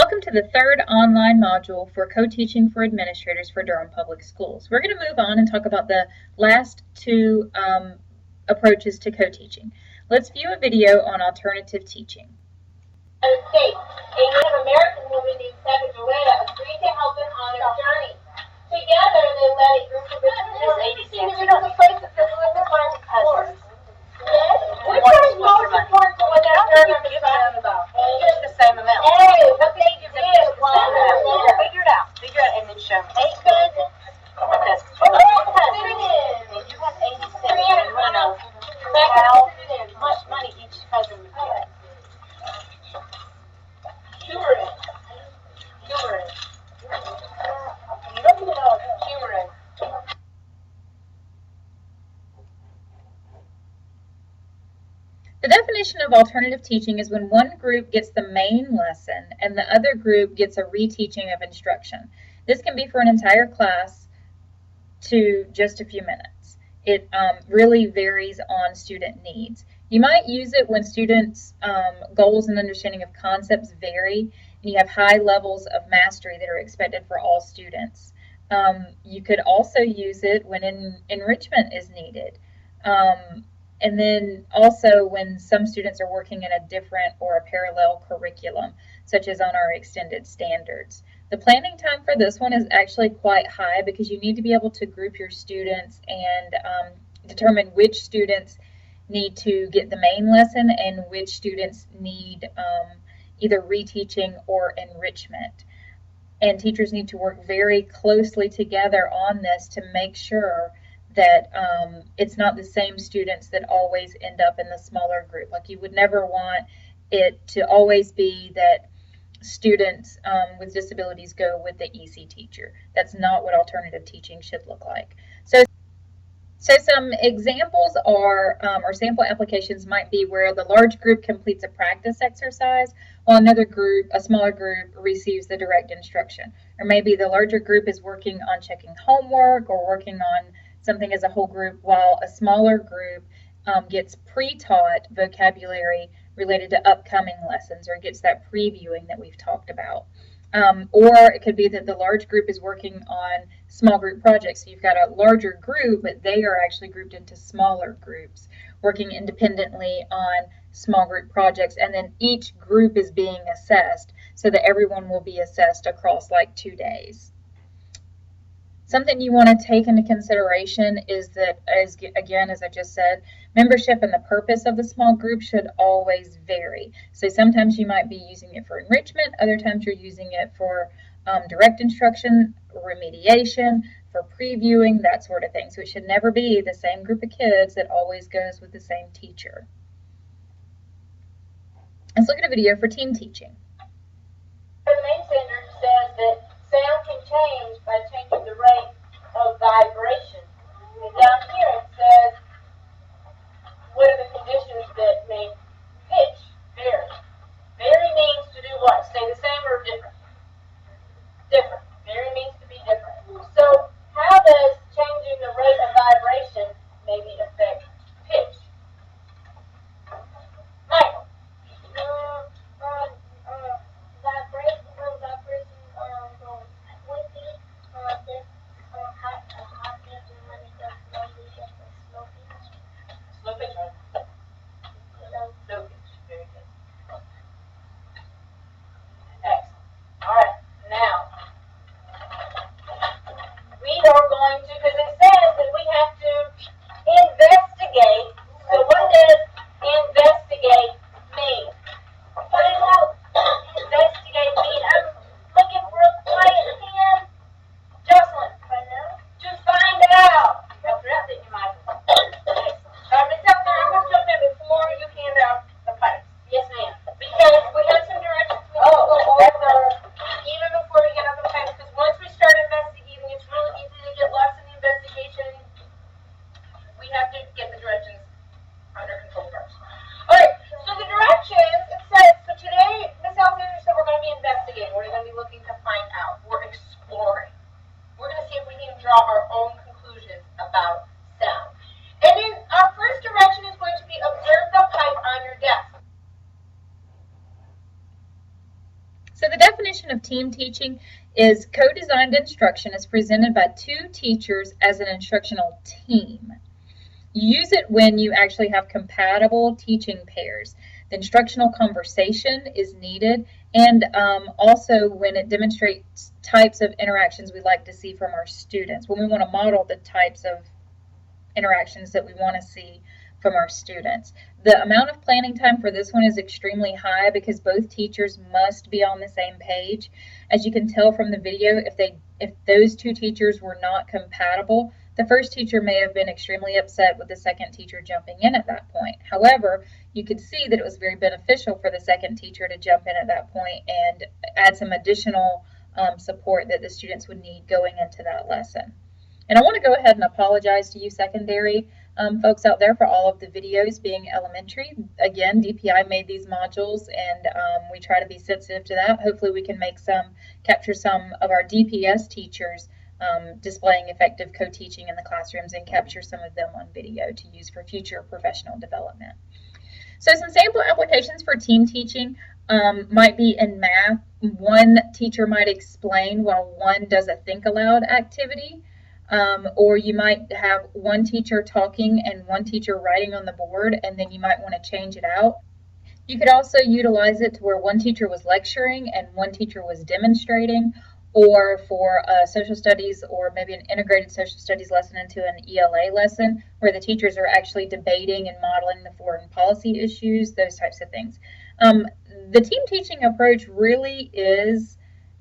Welcome to the third online module for co-teaching for administrators for Durham Public Schools. We're going to move on and talk about the last two approaches to co-teaching. Let's view a video on alternative teaching. States, a Native American woman named Sacagawea agreed to help them on their journey. Together, they led a group of individuals places to live and find cousins. Which one is most important to what that program is talking about? It's the same amount. Hey, what they did Figure it out, and then show me. 8 cousins. Because You have 86, and you want to know how much money each cousin would get. Humorous. The definition of alternative teaching is when one group gets the main lesson and the other group gets a reteaching of instruction. This can be for an entire class to just a few minutes. It really varies on student needs. You might use it when students' goals and understanding of concepts vary and you have high levels of mastery that are expected for all students. You could also use it when enrichment is needed. And then also when some students are working in a different or a parallel curriculum, such as on our extended standards. The planning time for this one is actually quite high because you need to be able to group your students and determine which students need to get the main lesson and which students need either reteaching or enrichment. And teachers need to work very closely together on this to make sure that it's not the same students that always end up in the smaller group. Like you would never want it to always be that students with disabilities go with the EC teacher. That's not what alternative teaching should look like. So some examples are, or sample applications might be where the large group completes a practice exercise while another group, a smaller group, receives the direct instruction. Or maybe the larger group is working on checking homework or working on something as a whole group, while a smaller group gets pre-taught vocabulary related to upcoming lessons, or gets that previewing that we've talked about. Or it could be that the large group is working on small group projects. So you've got a larger group, but they are actually grouped into smaller groups, working independently on small group projects, and then each group is being assessed so that everyone will be assessed across like 2 days. Something you want to take into consideration is that, as I just said, membership and the purpose of the small group should always vary. So sometimes you might be using it for enrichment, other times you're using it for direct instruction, remediation, for previewing, that sort of thing. So it should never be the same group of kids that always goes with the same teacher. Let's look at a video for team teaching. The main standard says that sound can change by changing the rate of vibration. And down here it says, what are the conditions that make pitch vary? Vary means to do what? Stay the same or different? Different. Vary means to be different. So how does changing the rate of vibration maybe affect pitch? Michael? Slow pitch, right? Slow pitch. Very good. Excellent. All right. Now, we are going to, because it says that we have to investigate. So what does investigate mean? Find out. Investigate mean. I'm looking for a quiet hand. Jocelyn. To find out. That's right, didn't you, Michael? Excellent. I'm going to jump in before you hand out the pipes. Yes, ma'am. Because we have some directions we need to go over even before we get out the pipes. Because once we start investigating, it's really easy to get lost in the So the definition of team teaching is co-designed instruction is presented by two teachers as an instructional team. You use it when you actually have compatible teaching pairs. The instructional conversation is needed, and also when it demonstrates types of interactions we like to see from our students, when we want to model the types of interactions that we want to see from our students. The amount of planning time for this one is extremely high because both teachers must be on the same page. As you can tell from the video, if those two teachers were not compatible, the first teacher may have been extremely upset with the second teacher jumping in at that point. However, you could see that it was very beneficial for the second teacher to jump in at that point and add some additional support that the students would need going into that lesson. And I want to go ahead and apologize to you secondary folks out there for all of the videos being elementary. Again, DPI made these modules, and we try to be sensitive to that. Hopefully we can capture some of our DPS teachers displaying effective co-teaching in the classrooms and capture some of them on video to use for future professional development. So some sample applications for team teaching might be in math. One teacher might explain while one does a think aloud activity. Or you might have one teacher talking and one teacher writing on the board, and then you might want to change it out. You could also utilize it to where one teacher was lecturing and one teacher was demonstrating, or for social studies or maybe an integrated social studies lesson into an ELA lesson where the teachers are actually debating and modeling the foreign policy issues, those types of things. The team teaching approach really is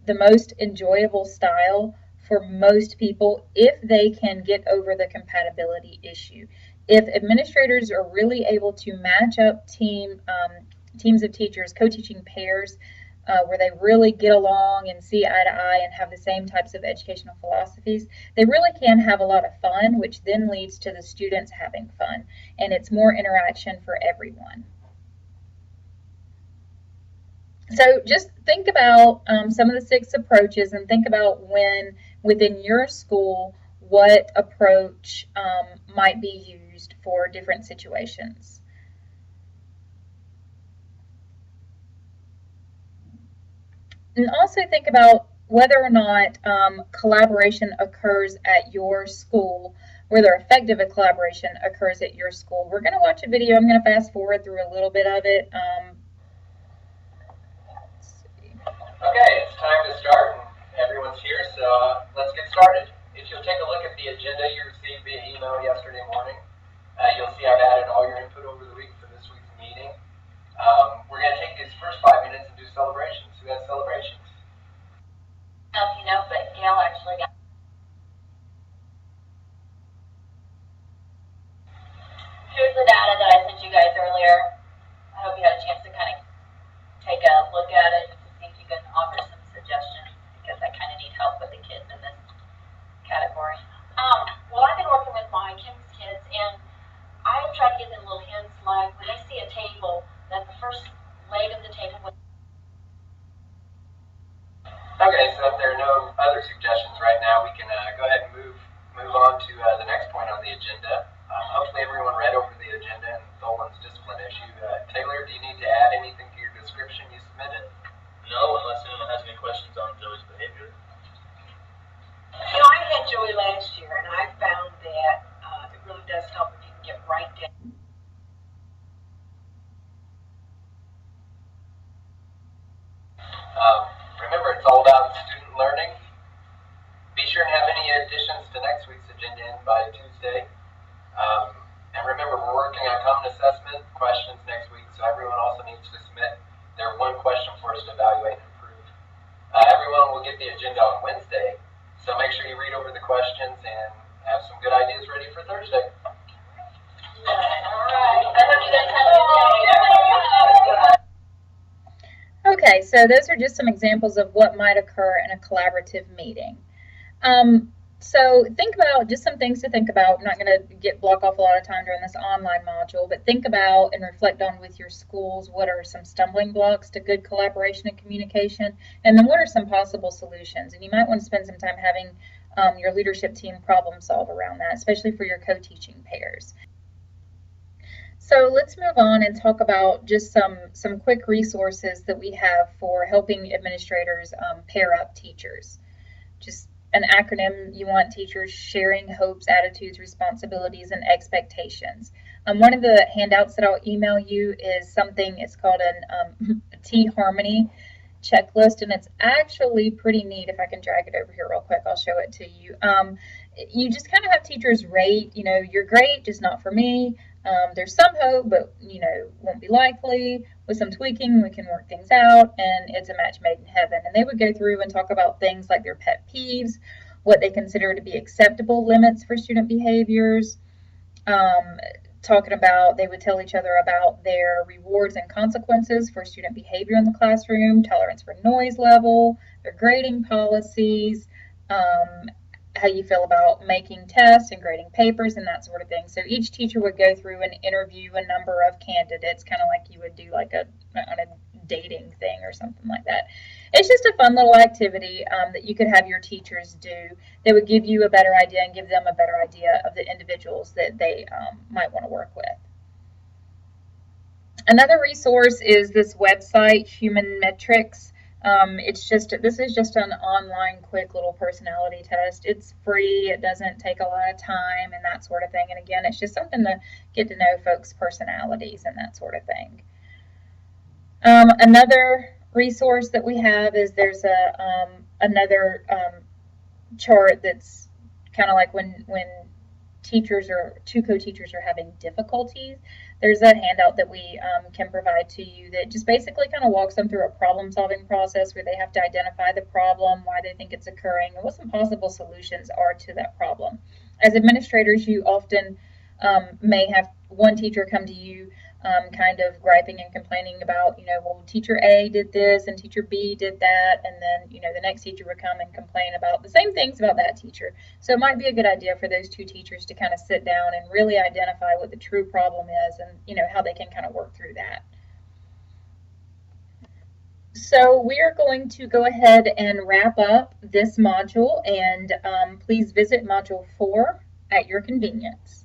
the most enjoyable style for most people if they can get over the compatibility issue. If administrators are really able to match up teams of teachers, co-teaching pairs, where they really get along and see eye to eye and have the same types of educational philosophies, they really can have a lot of fun, which then leads to the students having fun, and it's more interaction for everyone. So just think about some of the 6 approaches and think about when within your school what approach might be used for different situations. And also think about whether or not collaboration occurs at your school, whether effective collaboration occurs at your school. We're going to watch a video. I'm going to fast forward through a little bit of it. Okay, it's time to start. Everyone's here, so let's get started. If you'll take a look at the agenda you received via email yesterday morning, you'll see I've added all your input over the week for this week's meeting. We're going to take these first 5 minutes and do celebrations. Who has celebrations? I don't know if you know, but Gail actually got. Here's the data that I sent you guys earlier. I hope you had a chance to kind of take a look at it to see if you can offer some suggestions, because I kind of need help with the kids in this category. Well, I've been working with my Kim's kids, and I try to give them little hints like when they see a table, that the first leg of the table would. Okay, so if there are no other suggestions right now, we can go ahead and move on to the next point on the agenda. Hopefully everyone read over the agenda and Dolan's discipline issue. Taylor, do you need to add anything to your description you submitted? No, unless anyone has any questions on Joey's behavior. You know, I had Joey last year, and I found that it really does help if you can get right down. Remember, it's all about student learning. Be sure and have any additions to next week's agenda in by Tuesday. And remember, we're working on common assessment questions next week, so everyone also needs to submit their one question for us to evaluate and improve. Everyone will get the agenda on Wednesday, so make sure you read over the questions and have some good ideas ready for Thursday. All right. I hope you guys have a good day. Okay, so those are just some examples of what might occur in a collaborative meeting. So think about just some things to think about. I'm not going to block off a lot of time during this online module, but think about and reflect on with your schools what are some stumbling blocks to good collaboration and communication, and then what are some possible solutions. And you might want to spend some time having your leadership team problem solve around that, especially for your co-teaching pairs. So let's move on and talk about just some quick resources that we have for helping administrators pair up teachers. Just an acronym, you want teachers sharing hopes, attitudes, responsibilities, and expectations. One of the handouts that I'll email you is something, it's called an T-Harmony checklist, and it's actually pretty neat. If I can drag it over here real quick, I'll show it to you. You just kind of have teachers rate, you're great, just not for me. There's some hope, but won't be likely. With some tweaking, we can work things out, and it's a match made in heaven. And they would go through and talk about things like their pet peeves, what they consider to be acceptable limits for student behaviors. They would tell each other about their rewards and consequences for student behavior in the classroom, tolerance for noise level, their grading policies, how you feel about making tests and grading papers and that sort of thing. So each teacher would go through and interview a number of candidates, kind of like you would do like on a dating thing or something like that. It's just a fun little activity that you could have your teachers do that would give you a better idea and give them a better idea of the individuals that they might want to work with. Another resource is this website, Human Metrics. This is just an online quick little personality test. It's free. It doesn't take a lot of time and that sort of thing. And again, it's just something to get to know folks' personalities and that sort of thing. Another resource that we have is there's another chart that's kind of like when teachers or two co-teachers are having difficulties. There's a handout that we can provide to you that just basically kind of walks them through a problem-solving process where they have to identify the problem, why they think it's occurring, and what some possible solutions are to that problem. As administrators, you often may have one teacher come to you kind of griping and complaining about, well, teacher A did this and teacher B did that, and then, the next teacher would come and complain about the same things about that teacher. So it might be a good idea for those two teachers to kind of sit down and really identify what the true problem is and, how they can kind of work through that. So we are going to go ahead and wrap up this module, and please visit Module 4 at your convenience.